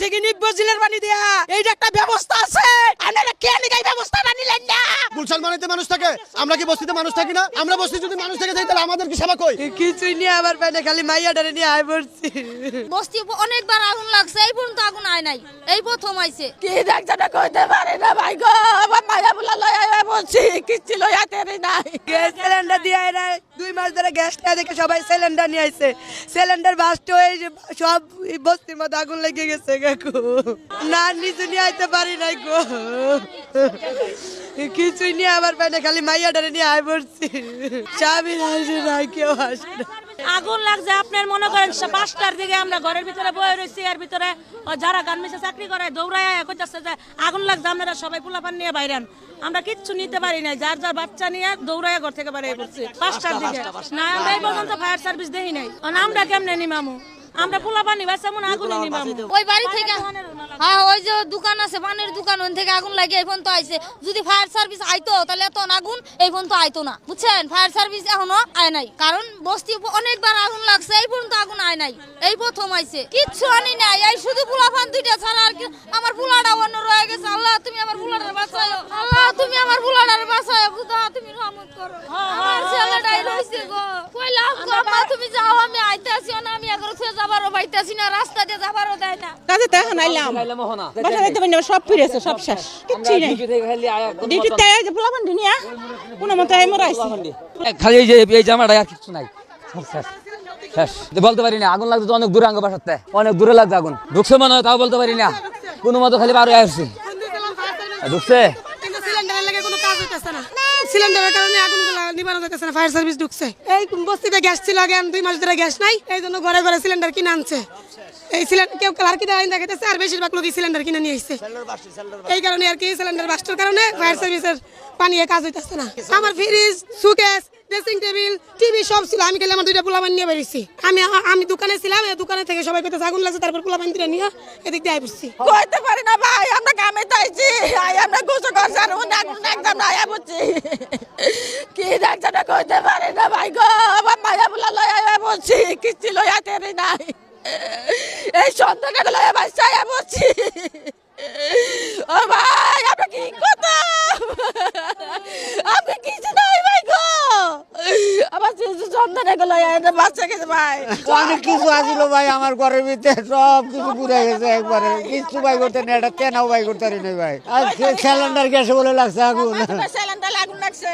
থেকে নির্বাচনের পানি দেয়া এইটা একটা ব্যবস্থা আছে। আপনারা কেন এই ব্যবস্থাটা নিলেন না? গুলশান বাড়িতে মানুষ থাকে, আমরা কি বস্তিতে মানুষ থাকি না? আমরা বস্তি যদি মানুষ থেকে থাকি তাহলে আমাদের কি সেবা কই? কিছুই নিয়ে আবার পেটে খালি মাইয়াটারে নিয়ে আয় পড়ছি। বস্তি অনেকবার আগুন লাগছে, এই পর্যন্ত আগুন আয় নাই, এই প্রথম আইছে। কি দেখছটা কইতে পারে না ভাই গো, আমার মাইয়া বুলা লয়া আয় বলছি কিচ্ছু লয়া তেরে নাই। গ্যাস সিলিন্ডার দিয়ে এরা 2 মাস ধরে গ্যাস না দেখে সবাই সিলিন্ডার নিয়ে আইছে। সিলিন্ডার বাস্ট হয়ে সব বস্তির মধ্যে আগুন লেগে গেছে গো। না নিজে নিয়ে আইতে পারি নাই গো, কিছুই নিয়ে আবার পেটে খালি মাইয়াটারে নিয়ে আয় পড়ছি। স্বামী আসে না, কেউ আসে না। আগুন লাগছে আপনার মনে করেন 5টার দিকে আমরা ঘরের ভিতরে বয়ে রয়েছি, এর ভিতরে যারা গার্মেন্টসে চাকরি করে দৌড়ায় কইতাছে যে আগুন লাগছে, আপনারা সবাই পোলাপান নিয়ে বাইরেন। আমরা কিচ্ছু নিতে পারি নাই, যার যার বাচ্চা নিয়ে দৌড়ায় ঘর থেকে বাইরে পড়ছি 5টার দিকে। না আমরা এই পর্যন্ত ফায়ার সার্ভিস দেখি নাই, আমরা কেমনে নিমামু? আমরা পোলাপান নিবাস এমন আগুন নিমামু। ওই বাড়ি থেকে হ্যাঁ ওই যে দোকান আছে পানের দোকান, ওখান থেকে আগুন লাগে এই পর্যন্ত আইছে। যদি ফায়ার সার্ভিস আইতো তাহলে এত আগুন এই পর্যন্ত আইতো না, বুঝছেন? ফায়ার সার্ভিস এখনো আয় নাই, কারণ বস্তি অনেকবার আগুন লাগছে, এই পর্যন্ত আগুন আয় নাই, এই প্রথম আইছে। কিচ্ছু আনি নাই, এই শুধু পোলাপান 2টা ছাড়া আর কি। আমার পোলাটা অন্য রয়ে গেছে। আল্লাহ তুমি আমার পোলাটার বাঁচাও, আল্লাহ তুমি আমার পোলাটার বাঁচাও, খুদা তুমি রহমত করো। আমার ছেলেটাই রইছে গো, কইলাম গো মা তুমি যাও, আমি আইতাছি না, আমি এগর থেকে যাবারও পাইতাছি না, রাস্তা দিয়ে যাবারও দেয় না। কাজে তো এখন আইলাম, বাসা যাইতে পারি না, সব ফিরেছে, সব শেষ, কিচ্ছু নাই। ডিউটিতে যে পোলাপান দুনিয়া কোনো মতো আমরা আইছি। খালি এই জামাটা আর কিছু নাই, সব শেষ শেষ। বলতে পারি না, আগুন লাগছে তো অনেক দূরে, আঙ্গ বাসাতে অনেক দূরে লাগছে আগুন। ঢুকছে মনে হয়, তাও বলতে পারি না, কোনো মতো খালি পার হয়ে আসছি। ঢুকছে কিন্তু সিলিন্ডারের লাগে কোনো কাজ হইতেছে না, সিলিন্ডারের কারণে আগুনগুলো নিবানো যাইতেছে না। ফায়ার সার্ভিস ঢুকছে, এই বস্তিতে গ্যাস ছিল আগে, 2 মাস ধরে গ্যাস নাই, এই জন্য ঘরে ঘরে সিলিন্ডার কিনে আনছে। এই সিলিন্ডার কেউ কালার কিনে আইন দেখাইতেছে, আর বেশিরভাগ লোকই সিলিন্ডার কিনে নিয়ে আসছে। এই কারণে আর কি সিলিন্ডার বাস্টের কারণে ফায়ার সার্ভিসের পানি কাজ হইতেছে না। আমার ফ্রিজ, সুকেস, ড্রেসিং টেবিল, টিভি সব ছিল। আমি খেলে আমার 2টা পোলাপান নিয়ে বেরিয়েছি। আমি দোকানে ছিলাম, এই দোকানে থেকে সবাই কইতেছে আগুন লাগছে, তারপর পোলাপান দিয়ে নিয়ে এদিক দিয়ে আই পড়ছি। কইতে পারি না ভাই, আমরা কামে তাইছি, আই আমরা গোসল করছি আর ওনা আগুন একদম না আয়া বলছি। কি দেখছটা কইতে পারি না ভাই গো, আমার মাইয়া বুলা লয়া আয় বলছি কিচ্ছু লয়া তেরে নাই। এই সন্তানটাকে লয়া বাচ্চা আয়া বলছি। ও ভাই আমরা কি কথা, আপনি কিছু নাই ভাই গো, আমার সন্তানটাকে লয়া বাচ্চা গেছে ভাই। অনেক কিছু আসিল ভাই আমার ঘরের ভিতরে, সব কিছু পুড়ে গেছে একবারে, কিছু বাই করতে নেই, এটা তেনাও বাই করতে পারি না ভাই। আর সিলিন্ডার গ্যাসে বলে লাগছে আগুন। সিলিন্ডার আগুন লাগছে।